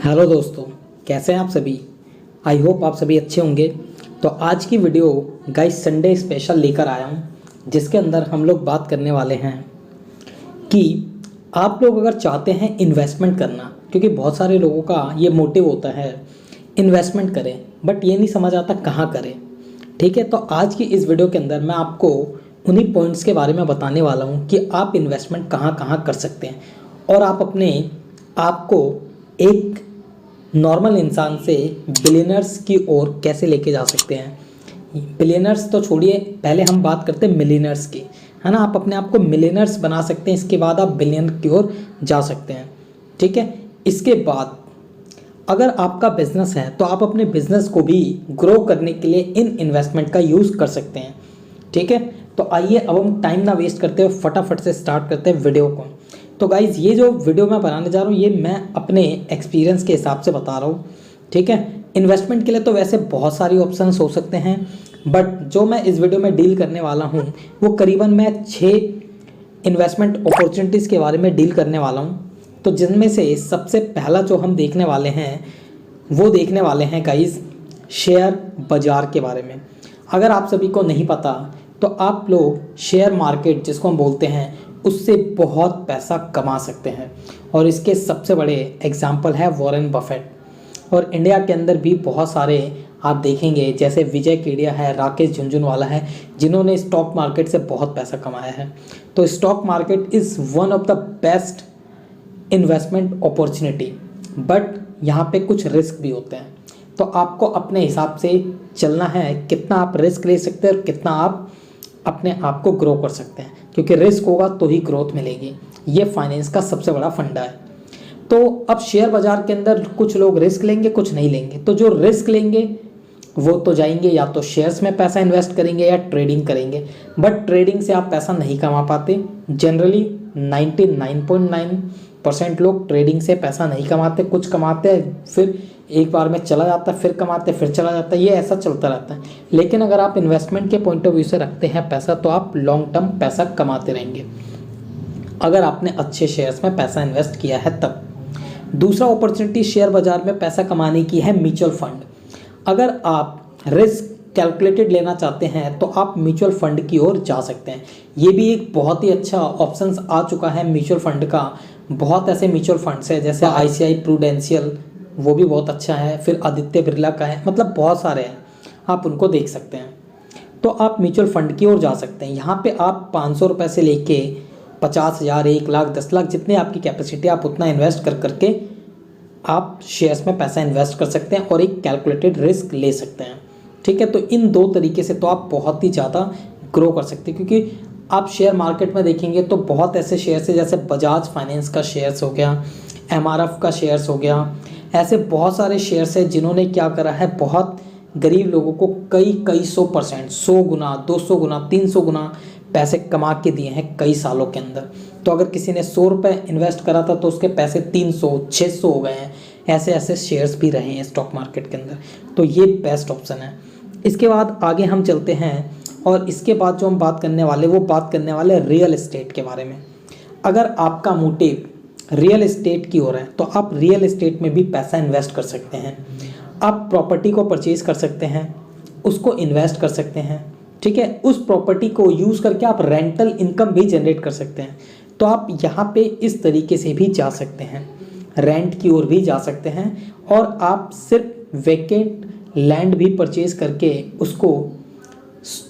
Hello दोस्तों, कैसे हैं आप सभी। आई होप आप सभी अच्छे होंगे। तो आज की वीडियो गाइस संडे स्पेशल लेकर आया हूं, जिसके अंदर हम लोग बात करने वाले हैं कि आप लोग अगर चाहते हैं इन्वेस्टमेंट करना, क्योंकि बहुत सारे लोगों का ये मोटिव होता है इन्वेस्टमेंट करें, बट ये नहीं समझ आता कहाँ करें। ठीक है, तो आज की इस वीडियो के अंदर मैं आपको उन्हीं पॉइंट्स के बारे में बताने वाला हूँ कि आप इन्वेस्टमेंट कहाँ कहाँ कर सकते हैं और आप अपने आप को एक नॉर्मल इंसान से बिलियनर्स की ओर कैसे लेके जा सकते हैं। बिलियनर्स तो छोड़िए, पहले हम बात करते हैं मिलियनर्स की, है ना। आप अपने आप को मिलियनर्स बना सकते हैं, इसके बाद आप बिलियन की ओर जा सकते हैं। ठीक है, इसके बाद अगर आपका बिजनेस है तो आप अपने बिजनेस को भी ग्रो करने के लिए इन इन्वेस्टमेंट का यूज़ कर सकते हैं। ठीक है, तो आइए अब हम टाइम ना वेस्ट करते हुए फटाफट से स्टार्ट करते हैं वीडियो को। तो गाइज़, ये जो वीडियो मैं बनाने जा रहा हूँ ये मैं अपने एक्सपीरियंस के हिसाब से बता रहा हूँ। ठीक है, इन्वेस्टमेंट के लिए तो वैसे बहुत सारी ऑप्शंस हो सकते हैं, बट जो मैं इस वीडियो में डील करने वाला हूँ वो करीबन मैं 6 इन्वेस्टमेंट अपॉर्चुनिटीज़ के बारे में डील करने वाला हूँ। तो जिनमें से सबसे पहला जो हम देखने वाले हैं वो देखने वाले हैं गाइज़ शेयर बाज़ार के बारे में। अगर आप सभी को नहीं पता तो आप लोग शेयर मार्केट जिसको हम बोलते हैं उससे बहुत पैसा कमा सकते हैं, और इसके सबसे बड़े एग्जाम्पल है वॉरेन बफेट। और इंडिया के अंदर भी बहुत सारे आप देखेंगे, जैसे विजय केडिया है, राकेश झुनझुनवाला है, जिन्होंने स्टॉक मार्केट से बहुत पैसा कमाया है। तो stock market is one of the best investment opportunity, but यहाँ पे कुछ रिस्क भी होते हैं। तो आपको अपने हिसाब से चलना है, कितना आप रिस्क ले सकते हैं और कितना आप अपने आप को ग्रो कर सकते हैं, क्योंकि रिस्क होगा तो ही ग्रोथ मिलेगी। ये फाइनेंस का सबसे बड़ा फंडा है। तो अब शेयर बाज़ार के अंदर कुछ लोग रिस्क लेंगे, कुछ नहीं लेंगे। तो जो रिस्क लेंगे वो तो जाएंगे या तो शेयर्स में पैसा इन्वेस्ट करेंगे या ट्रेडिंग करेंगे, बट ट्रेडिंग से आप पैसा नहीं कमा पाते। जनरली 99.9% लोग ट्रेडिंग से पैसा नहीं कमाते। कुछ कमाते हैं, फिर एक बार में चला जाता है, फिर कमाते, फिर चला जाता है, ये ऐसा चलता रहता है। लेकिन अगर आप इन्वेस्टमेंट के पॉइंट ऑफ व्यू से रखते हैं पैसा, तो आप लॉन्ग टर्म पैसा कमाते रहेंगे अगर आपने अच्छे शेयर्स में पैसा इन्वेस्ट किया है तब। दूसरा अपॉर्चुनिटी शेयर बाज़ार में पैसा कमाने की है म्यूचुअल फंड। अगर आप रिस्क कैलकुलेटेड लेना चाहते हैं तो आप म्यूचुअल फंड की ओर जा सकते हैं। ये भी एक बहुत ही अच्छा ऑप्शन आ चुका है म्यूचुअल फंड का। बहुत ऐसे म्यूचुअल फंड्स हैं, जैसे ICICI प्रूडेंशियल, वो भी बहुत अच्छा है, फिर आदित्य बिरला का है, मतलब बहुत सारे हैं, आप उनको देख सकते हैं। तो आप म्यूचुअल फंड की ओर जा सकते हैं। यहाँ पे आप 500 रुपये से लेके 50,000, 1 लाख, 10 लाख, जितने आपकी कैपेसिटी आप उतना इन्वेस्ट कर करके आप शेयर्स में पैसा इन्वेस्ट कर सकते हैं और एक कैलकुलेटेड रिस्क ले सकते हैं। ठीक है, तो इन दो तरीके से तो आप बहुत ही ज़्यादा ग्रो कर सकते हैं, क्योंकि आप शेयर मार्केट में देखेंगे तो बहुत ऐसे शेयर्स हैं, जैसे बजाज फाइनेंस का शेयर्स हो गया, MRF का शेयर्स हो गया, ऐसे बहुत सारे शेयर्स हैं जिन्होंने क्या करा है, बहुत गरीब लोगों को कई 100%, 100 गुना, 200 गुना, 300 गुना पैसे कमा के दिए हैं कई सालों के अंदर। तो अगर किसी ने 100 रुपये इन्वेस्ट करा था तो उसके पैसे 300, 600 हो गए हैं। ऐसे ऐसे शेयर्स भी रहे हैं स्टॉक मार्केट के अंदर। तो ये बेस्ट ऑप्शन है। इसके बाद आगे हम चलते हैं, और इसके बाद जो हम बात करने वाले वो बात करने वाले रियल एस्टेट के बारे में। अगर आपका मोटिव रियल एस्टेट की ओर है तो आप रियल एस्टेट में भी पैसा इन्वेस्ट कर सकते हैं। आप प्रॉपर्टी को परचेज कर सकते हैं, उसको इन्वेस्ट कर सकते हैं। ठीक है, उस प्रॉपर्टी को यूज़ करके आप रेंटल इनकम भी जनरेट कर सकते हैं। तो आप यहाँ पे इस तरीके से भी जा सकते हैं, रेंट की ओर भी जा सकते हैं, और आप सिर्फ वेकेंट लैंड भी परचेज करके उसको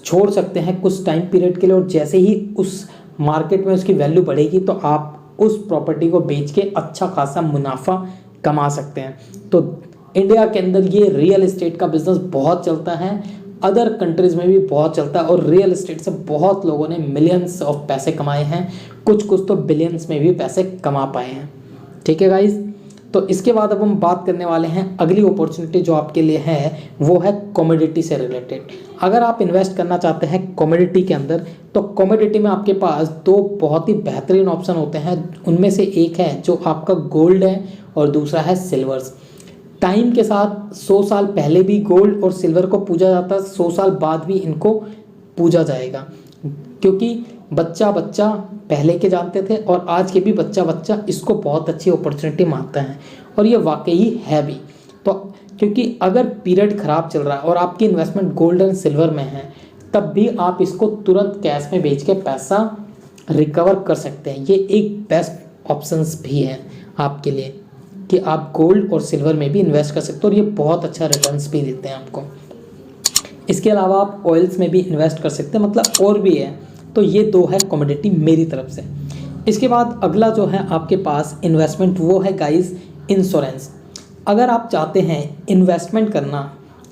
छोड़ सकते हैं कुछ टाइम पीरियड के लिए, और जैसे ही उस मार्केट में उसकी वैल्यू बढ़ेगी तो आप उस प्रॉपर्टी को बेच के अच्छा खासा मुनाफा कमा सकते हैं। तो इंडिया के अंदर ये रियल एस्टेट का बिजनेस बहुत चलता है, अदर कंट्रीज़ में भी बहुत चलता है, और रियल एस्टेट से बहुत लोगों ने मिलियंस ऑफ पैसे कमाए हैं, कुछ तो बिलियंस में भी पैसे कमा पाए हैं। ठीक है गाइज, तो इसके बाद अब हम बात करने वाले हैं अगली अपॉर्चुनिटी जो आपके लिए है, वो है कमोडिटी से रिलेटेड। अगर आप इन्वेस्ट करना चाहते हैं कमोडिटी के अंदर, तो कमोडिटी में आपके पास 2 बहुत ही बेहतरीन ऑप्शन होते हैं। उनमें से एक है जो आपका गोल्ड है और दूसरा है सिल्वर्स। टाइम के साथ 100 साल पहले भी गोल्ड और सिल्वर को पूजा जाता है, 100 साल बाद भी इनको पूजा जाएगा, क्योंकि बच्चा बच्चा पहले के जानते थे और आज के भी बच्चा बच्चा इसको बहुत अच्छी अपॉर्चुनिटी मानता है, और ये वाकई है भी। तो क्योंकि अगर पीरियड ख़राब चल रहा है और आपकी इन्वेस्टमेंट गोल्ड एंड सिल्वर में है, तब भी आप इसको तुरंत कैश में बेच के पैसा रिकवर कर सकते हैं। ये एक बेस्ट ऑप्शंस भी है आपके लिए कि आप गोल्ड और सिल्वर में भी इन्वेस्ट कर सकते हो, और ये बहुत अच्छा रिटर्न्स भी देते हैं आपको। इसके अलावा आप ऑयल्स में भी इन्वेस्ट कर सकते हैं, मतलब और भी है। तो ये दो है कमोडिटी मेरी तरफ से। इसके बाद अगला जो है आपके पास इन्वेस्टमेंट, वो है गाइस इंश्योरेंस। अगर आप चाहते हैं इन्वेस्टमेंट करना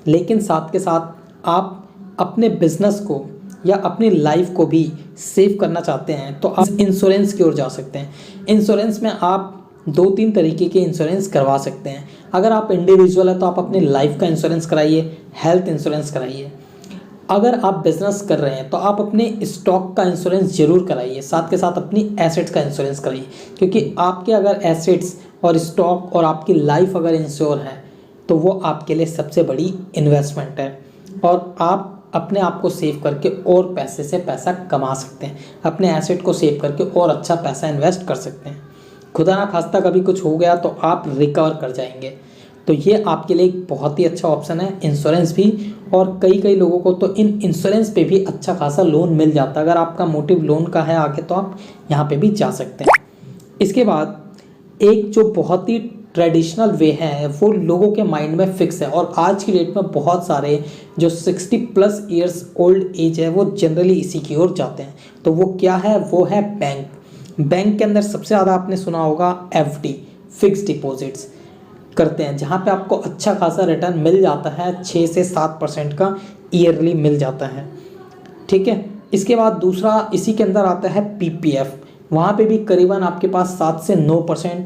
लेकिन साथ के साथ आप अपने बिजनेस को या अपनी लाइफ को भी सेव करना चाहते हैं, तो आप इंश्योरेंस की ओर जा सकते हैं। इंश्योरेंस में आप 2-3 तरीके के इंश्योरेंस करवा सकते हैं। अगर आप इंडिविजुअल है तो आप अपनी लाइफ का इंश्योरेंस कराइए, हेल्थ इंश्योरेंस कराइए। अगर आप बिजनेस कर रहे हैं तो आप अपने स्टॉक का इंश्योरेंस जरूर कराइए, साथ के साथ अपनी एसेट्स का इंश्योरेंस कराइए, क्योंकि आपके अगर एसेट्स और स्टॉक और आपकी लाइफ अगर इंश्योर है तो वो आपके लिए सबसे बड़ी इन्वेस्टमेंट है, और आप अपने आप को सेव करके और पैसे से पैसा कमा सकते हैं। अपने एसेट को सेव करके और अच्छा पैसा इन्वेस्ट कर सकते हैं। खुदा ना खास्ता कभी कुछ हो गया तो आप रिकवर कर जाएंगे। तो ये आपके लिए एक बहुत ही अच्छा ऑप्शन है इंश्योरेंस भी। और कई लोगों को तो इन इंश्योरेंस पे भी अच्छा खासा लोन मिल जाता है। अगर आपका मोटिव लोन का है आगे, तो आप यहाँ पे भी जा सकते हैं। इसके बाद एक जो बहुत ही ट्रेडिशनल वे है वो लोगों के माइंड में फिक्स है, और आज की डेट में बहुत सारे जो 60+ ईयर्स ओल्ड एज है वो जनरली इसी की ओर जाते हैं। तो वो क्या है, वो है बैंक। बैंक के अंदर सबसे ज़्यादा आपने सुना होगा FD, फिक्स डिपॉजिट्स करते हैं, जहाँ पे आपको अच्छा खासा रिटर्न मिल जाता है, 6 से 7% का ईयरली मिल जाता है। ठीक है। इसके बाद दूसरा इसी के अंदर आता है PPF। वहाँ पे भी करीबन आपके पास 7 से 9%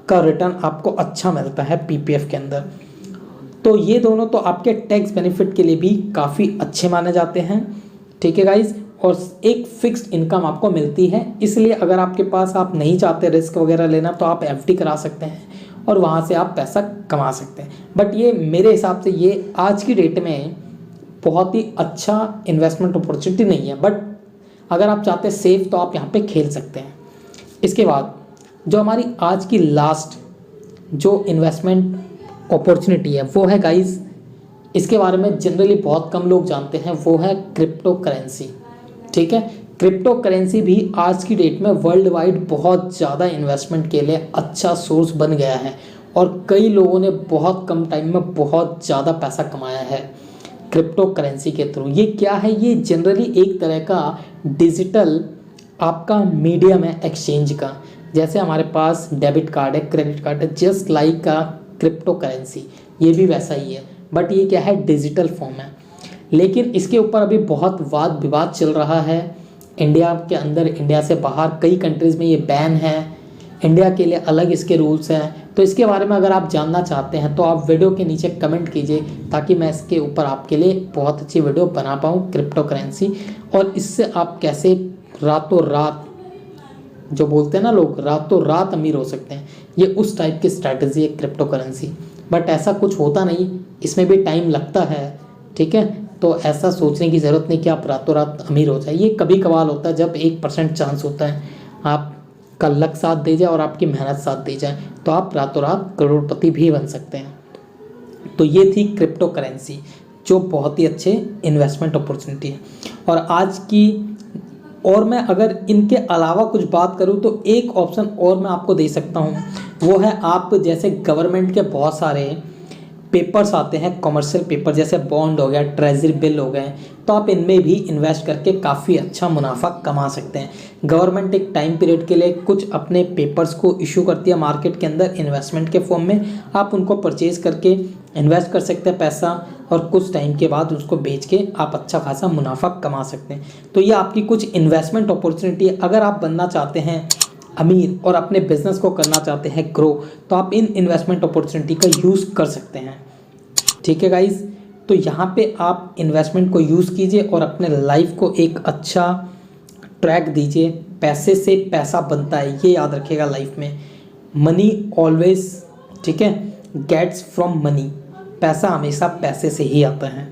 का रिटर्न आपको अच्छा मिलता है PPF के अंदर। तो ये दोनों तो आपके टैक्स बेनिफिट के लिए भी काफ़ी अच्छे माने जाते हैं। ठीक है गाइज। और एक फिक्स्ड इनकम आपको मिलती है, इसलिए अगर आपके पास आप नहीं चाहते रिस्क वगैरह लेना तो आप FD करा सकते हैं और वहाँ से आप पैसा कमा सकते हैं। बट ये मेरे हिसाब से ये आज की डेट में बहुत ही अच्छा इन्वेस्टमेंट अपॉर्चुनिटी नहीं है, बट अगर आप चाहते हैं सेफ तो आप यहाँ पे खेल सकते हैं। इसके बाद जो हमारी आज की लास्ट जो इन्वेस्टमेंट अपॉर्चुनिटी है वो है गाइस, इसके बारे में जनरली बहुत कम लोग जानते हैं, वो है क्रिप्टो करेंसी। ठीक है। क्रिप्टो करेंसी भी आज की डेट में वर्ल्ड वाइड बहुत ज़्यादा इन्वेस्टमेंट के लिए अच्छा सोर्स बन गया है, और कई लोगों ने बहुत कम टाइम में बहुत ज़्यादा पैसा कमाया है क्रिप्टो करेंसी के थ्रू। ये क्या है, ये जनरली एक तरह का डिजिटल आपका मीडियम है एक्सचेंज का। जैसे हमारे पास डेबिट कार्ड है, क्रेडिट कार्ड है, जस्ट लाइक का क्रिप्टो करेंसी ये भी वैसा ही है, बट ये क्या है, डिजिटल फॉर्म है। लेकिन इसके ऊपर अभी बहुत वाद विवाद चल रहा है, इंडिया के अंदर, इंडिया से बाहर कई कंट्रीज़ में ये बैन है, इंडिया के लिए अलग इसके रूल्स हैं। तो इसके बारे में अगर आप जानना चाहते हैं तो आप वीडियो के नीचे कमेंट कीजिए, ताकि मैं इसके ऊपर आपके लिए बहुत अच्छी वीडियो बना पाऊँ क्रिप्टो करेंसी, और इससे आप कैसे रातों रात, जो बोलते हैं ना लोग, रातों रात अमीर हो सकते हैं। ये उस टाइप की स्ट्रैटेजी है क्रिप्टो करेंसी, बट ऐसा कुछ होता नहीं, इसमें भी टाइम लगता है। ठीक है। तो ऐसा सोचने की ज़रूरत नहीं कि आप रातों रात अमीर हो जाए। ये कभी कभार होता है जब 1% चांस होता है आपका लक साथ दे जाए और आपकी मेहनत साथ दे जाए, तो आप रातों रात करोड़पति भी बन सकते हैं। तो ये थी क्रिप्टो करेंसी, जो बहुत ही अच्छे इन्वेस्टमेंट अपॉर्चुनिटी है। और आज की, और मैं अगर इनके अलावा कुछ बात करूं तो एक ऑप्शन और मैं आपको दे सकता हूं, वो है आप जैसे गवर्नमेंट के बहुत सारे पेपर्स आते हैं, कमर्शियल पेपर, जैसे बॉन्ड हो गया, ट्रेजरी बिल हो गए, तो आप इनमें भी इन्वेस्ट करके काफ़ी अच्छा मुनाफा कमा सकते हैं। गवर्नमेंट एक टाइम पीरियड के लिए कुछ अपने पेपर्स को इशू करती है मार्केट के अंदर इन्वेस्टमेंट के फॉर्म में, आप उनको परचेज करके इन्वेस्ट कर सकते हैं पैसा, और कुछ टाइम के बाद उसको बेच के आप अच्छा खासा मुनाफा कमा सकते हैं। तो ये आपकी कुछ इन्वेस्टमेंट अपॉर्चुनिटी है। अगर आप बनना चाहते हैं अमीर और अपने बिजनेस को करना चाहते हैं ग्रो, तो आप इन इन्वेस्टमेंट अपॉर्चुनिटी का यूज़ कर सकते हैं। ठीक है गाइज। तो यहाँ पे आप इन्वेस्टमेंट को यूज़ कीजिए और अपने लाइफ को एक अच्छा ट्रैक दीजिए। पैसे से पैसा बनता है, ये याद रखिएगा लाइफ में। मनी ऑलवेज, ठीक है, गेट्स फ्रॉम मनी। पैसा हमेशा पैसे से ही आता है।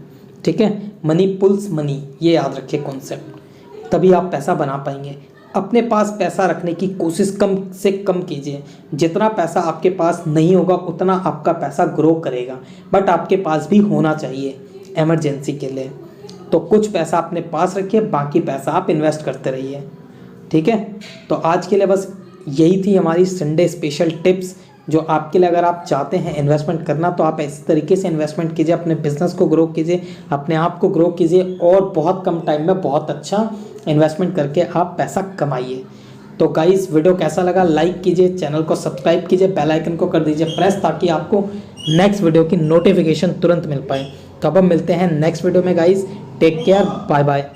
ठीक है। मनी पुल्स मनी, ये याद रखिए कॉन्सेप्ट। तभी आप पैसा बना पाएंगे। अपने पास पैसा रखने की कोशिश कम से कम कीजिए। जितना पैसा आपके पास नहीं होगा उतना आपका पैसा ग्रो करेगा, बट आपके पास भी होना चाहिए इमरजेंसी के लिए। तो कुछ पैसा अपने पास रखिए, बाकी पैसा आप इन्वेस्ट करते रहिए। ठीक है, तो आज के लिए बस यही थी हमारी संडे स्पेशल टिप्स, जो आपके लिए अगर आप चाहते हैं इन्वेस्टमेंट करना तो आप इस तरीके से इन्वेस्टमेंट कीजिए, अपने बिजनेस को ग्रो कीजिए, अपने आप को ग्रो कीजिए और बहुत कम टाइम में बहुत अच्छा इन्वेस्टमेंट करके आप पैसा कमाइए। तो गाइस, वीडियो कैसा लगा लाइक कीजिए, चैनल को सब्सक्राइब कीजिए, बेल आइकन को कर दीजिए प्रेस, ताकि आपको नेक्स्ट वीडियो की नोटिफिकेशन तुरंत मिल पाए। तो अब हम मिलते हैं नेक्स्ट वीडियो में guys, take care, bye bye.